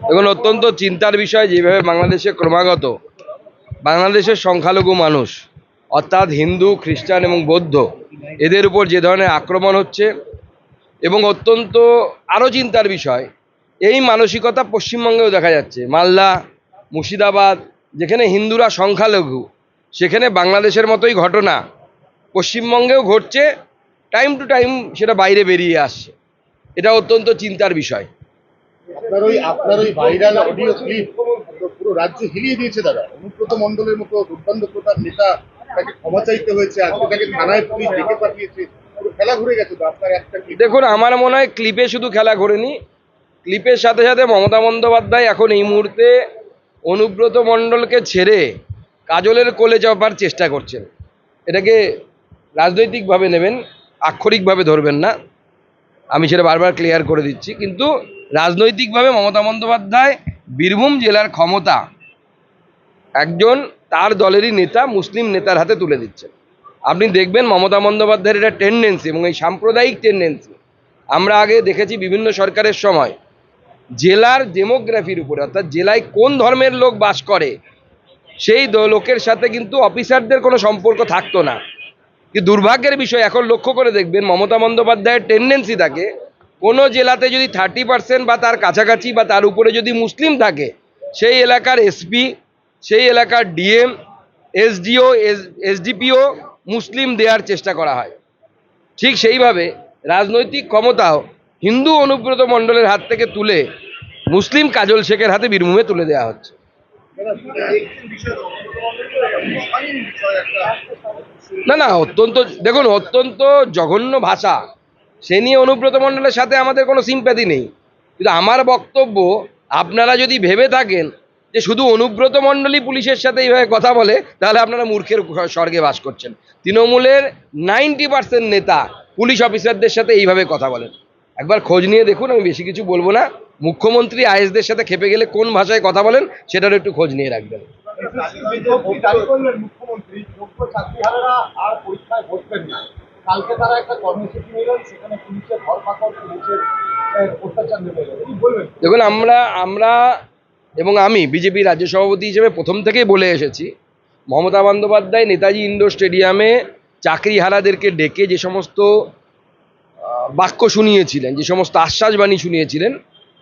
এখন অত্যন্ত চিন্তার বিষয় যেভাবে বাংলাদেশে ক্রমাগত বাংলাদেশের সংখ্যালঘু মানুষ অর্থাৎ হিন্দু, খ্রিস্টান এবং বৌদ্ধ এদের উপর যে ধরনের আক্রমণ হচ্ছে, এবং অত্যন্ত আরও চিন্তার বিষয় এই মানসিকতা পশ্চিমবঙ্গেও দেখা যাচ্ছে। মালদা, মুর্শিদাবাদ, যেখানে হিন্দুরা সংখ্যালঘু, সেখানে বাংলাদেশের মতোই ঘটনা পশ্চিমবঙ্গেও ঘটছে। টাইম টু টাইম সেটা বাইরে বেরিয়ে আসছে। এটা অত্যন্ত চিন্তার বিষয়। আপনার ওই ভাইরাল অডিও ক্লিপ পুরো রাজ্য হিলিয়ে দিয়েছে দাদা। অনুব্রত মণ্ডলের মতো দুর্দান্ত প্রধান নেতা, তাকে ক্ষমা চাইতে হয়েছে, আজকে তাকে থানায় পুলিশ ডেকে পাঠিয়েছে, পুরো খেলা ঘুরে গেছে। তো আপনার একটা দেখুন, আমার মনে হয় ক্লিপে শুধু খেলা ঘোরেনি, ক্লিপের সাথে সাথে মমতা বন্দ্যোপাধ্যায় এখন এই মুহূর্তে অনুব্রত মণ্ডলকে ছেড়ে কাজলের কোলে চাপার চেষ্টা করছেন। এটাকে রাজনৈতিকভাবে নেবেন, আক্ষরিকভাবে ধরবেন না, আমি সেটা বারবার ক্লিয়ার করে দিচ্ছি। কিন্তু রাজনৈতিকভাবে মমতা বন্দ্যোপাধ্যায় বীরভূম জেলার ক্ষমতা একজন তার দলেরই নেতা, মুসলিম নেতার হাতে তুলে দিচ্ছেন। আপনি দেখবেন মমতা বন্দ্যোপাধ্যায়ের এটা টেন্ডেন্সি, এবং এই সাম্প্রদায়িক টেন্ডেন্সি আমরা আগে দেখেছি বিভিন্ন সরকারের সময়। জেলার ডেমোগ্রাফির উপরে, অর্থাৎ জেলায় কোন ধর্মের লোক বাস করে সেই লোকের সাথে কিন্তু অফিসারদের কোনো সম্পর্ক থাকতো না। কিন্তু দুর্ভাগ্যের বিষয় এখন লক্ষ্য করে দেখবেন মমতা বন্দ্যোপাধ্যায়ের টেন্ডেন্সি থাকে, কোনো জেলাতে যদি 30% বা তার কাছাকাছি বা তার উপরে যদি মুসলিম থাকে, সেই এলাকার এসপি, সেই এলাকার ডিএম, এসডিও, এসডিপিও মুসলিম দেওয়ার চেষ্টা করা হয়। ঠিক সেইভাবে রাজনৈতিক ক্ষমতাও হিন্দু অনুব্রত মণ্ডলের হাত থেকে তুলে মুসলিম কাজল শেখের হাতে বীরভূমে তুলে দেওয়া হচ্ছে। না না, অত্যন্ত দেখুন, অত্যন্ত জঘন্য ভাষা, সে নিয়ে অনুব্রত মণ্ডলের সাথে আমাদের কোনো সিম্প্যাথি নেই। কিন্তু আমার বক্তব্য, আপনারা যদি ভেবে থাকেন যে শুধু অনুব্রত মণ্ডলই পুলিশের সাথে এইভাবে কথা বলে, তাহলে আপনারা মূর্খের স্বর্গে বাস করছেন। তৃণমূলের 90% নেতা পুলিশ অফিসারদের সাথে এইভাবে কথা বলেন। একবার খোঁজ নিয়ে দেখুন, আমি বেশি কিছু বলবো না। মুখ্যমন্ত্রী আইএসদের সাথে খেপে গেলে কোন ভাষায় কথা বলেন সেটারও একটু খোঁজ নিয়ে রাখবেন। কালকে তারা একটা কর্মসূচি নিলেন, সেখানে পুলিশের ধরপাকড়, পুলিশের অত্যাচার নেমে গেল। কি বলবেন? দেখুন, আমরা এবং আমি বিজেপি রাজ্য সভাপতি হিসেবে প্রথম থেকেই বলে এসেছি, মমতা বন্দ্যোপাধ্যায় নেতাজি ইন্ডোর স্টেডিয়ামে চাকরিহারাদেরকে ডেকে যে সমস্ত বাক্য শুনিয়েছিলেন, যে সমস্ত আশ্বাসবাণী শুনিয়েছিলেন,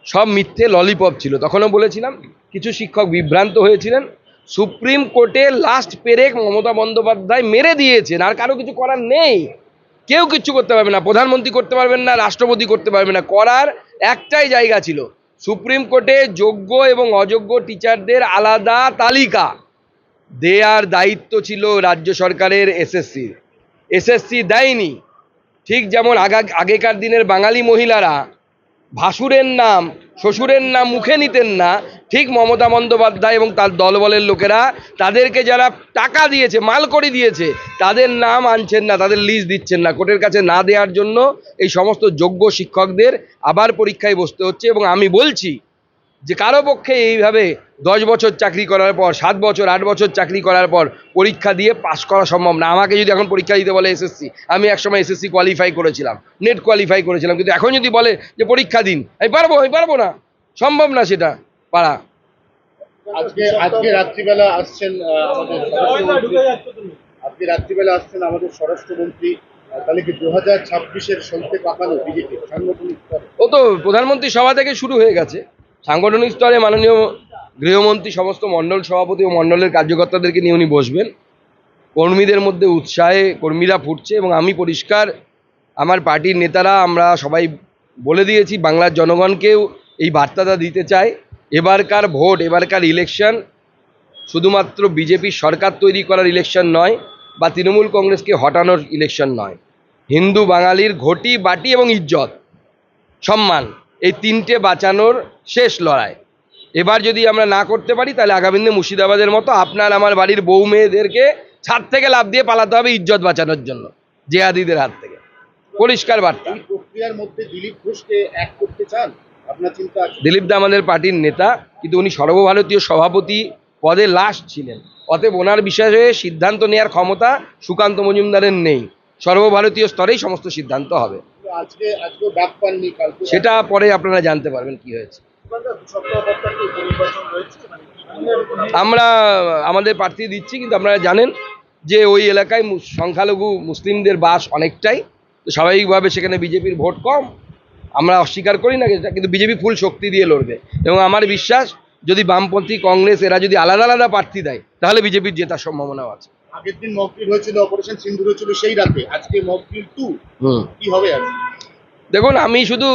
সব মিথ্যে ললিপপ ছিল। তখনও বলেছিলাম কিছু শিক্ষক বিভ্রান্ত হয়েছিলেন। সুপ্রিম কোর্টে লাস্ট পেরেক মমতা বন্দ্যোপাধ্যায় মেরে দিয়েছেন, আর কারো কিছু করার নেই। কেউ কিচ্ছু করতে পারবে না, প্রধানমন্ত্রী করতে পারবেন না, রাষ্ট্রপতি করতে পারবে না। করার একটাই জায়গা ছিল, সুপ্রিম কোর্টে যোগ্য এবং অযোগ্য টিচারদের আলাদা তালিকা দেয়ার দায়িত্ব ছিল রাজ্য সরকারের। এসএসসি দেয়নি। ঠিক যেমন আগেকার দিনের বাঙালি মহিলারা ভাসুরের নাম, শ্বশুরের নাম মুখে নিতেন না, ঠিক মমতা বন্দ্যোপাধ্যায় এবং তার দলবলের লোকেরা তাদেরকে যারা টাকা দিয়েছে, মাল করে দিয়েছে, তাদের নাম আনছেন না, তাদের লিস্ট দিচ্ছেন না। কোর্টের কাছে না দেওয়ার জন্য এই সমস্ত যোগ্য শিক্ষকদের আবার পরীক্ষায় বসতে হচ্ছে। এবং আমি বলছি যে কারো পক্ষে এইভাবে 10 বছর চাকরি করার পর, 7 বছর 8 বছর চাকরি করার পর পরীক্ষা দিয়ে পাশ করা সম্ভব না। আমাকে যদি এখন পরীক্ষা দিতে বলে এসএসসি, আমি একসময় এসএসসি কোয়ালিফাই করেছিলাম, নেট কোয়ালিফাই করেছিলাম, কিন্তু এখন যদি বলে যে পরীক্ষা দিন, আমি পারবো না, সম্ভব না সেটা পারা। আজকে রাত্রিবেলা আসছেন আমাদের স্বরাষ্ট্রমন্ত্রী। তাহলে কি 2026-এর সলতে পাকানো বিজেপি সাংগঠনিক স্তরে? ও তো প্রধানমন্ত্রী সভা থেকে শুরু হয়ে গেছে। সাংগঠনিক স্তরে মাননীয় গৃহমন্ত্রী সমস্ত মণ্ডল সভাপতি ও মণ্ডলের কার্যকর্তাদেরকে নিয়ে উনি বসবেন। কর্মীদের মধ্যে উৎসাহে কর্মীরা ফুটছে, এবং আমি পরিষ্কার, আমার পার্টির নেতারা আমরা সবাই বলে দিয়েছি, বাংলার জনগণকেও এই বার্তাটা দিতে চাই। এবারকার ভোট, এবারকার ইলেকশন শুধুমাত্র বিজেপির সরকার তৈরি করার ইলেকশন নয়, বা তৃণমূল কংগ্রেসকে হটানোর ইলেকশন নয়। হিন্দু বাঙালির ঘটি, বাটি এবং ইজ্জত, সম্মান, এই তিনটে বাঁচানোর শেষ লড়াই। এবার যদি আমরা না করতে পারি, তাহলে আগামী দিনে মুর্শিদাবাদের মতো আপনার আমার বাড়ির বউ মেয়েদেরকে ছাদ থেকে লাফ দিয়ে পালাতে হবে ইজ্জত বাঁচানোর জন্য জেহাদিদের হাত থেকে। পরিষ্কার বার্তা। এই প্রক্রিয়ার মধ্যে দিলীপ ঘোষকে এক করতে চান? আপনার চিন্তা আছে? দিলীপ দা আমাদের পার্টির নেতা, কিন্তু উনি সর্বভারতীয় সভাপতি পদে লাস্ট ছিলেন। অতএব ওনার বিষয়ে সিদ্ধান্ত নেওয়ার ক্ষমতা সুকান্ত মজুমদারের নেই। সর্বভারতীয় স্তরেই সমস্ত সিদ্ধান্ত হবে। আজকে ডাক পাননি, কালকে সেটা পরে আপনারা জানতে পারবেন কি হয়েছে। আমরা আমাদের প্রার্থী দিচ্ছি, কিন্তু আপনারা জানেন যে ওই এলাকায় সংখ্যালঘু মুসলিমদের বাস অনেকটাই, তো স্বাভাবিকভাবে সেখানে বিজেপির ভোট কম। আমরা অস্বীকার করি না এটা, কিন্তু বিজেপি ফুল শক্তি দিয়ে লড়বে এবং আমার বিশ্বাস যদি বামপন্থী কংগ্রেস এরা যদি আলাদা আলাদা প্রার্থী দেয় তাহলে বিজেপির জেতার সম্ভাবনাও আছে। আগের দিন মক ড্রিল হয়েছিল, অপারেশন সিন্দুর হয়েছিল সেই রাতে, আজকে মক ড্রিল 2 কি হবে আজকে? দেখুন, আমি শুধু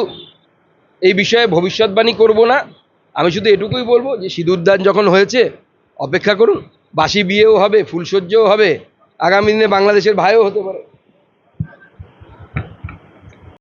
এই বিষয়ে ভবিষ্যৎবাণী করব না, আমি শুধু এটুকুই বলবো যে সিঁদুরদান যখন হয়েছে অপেক্ষা করুন, বাসি বিয়েও হবে, ফুলসজ্জাও হবে, আগামী দিনে বাংলাদেশের ভাইও হতে পারে।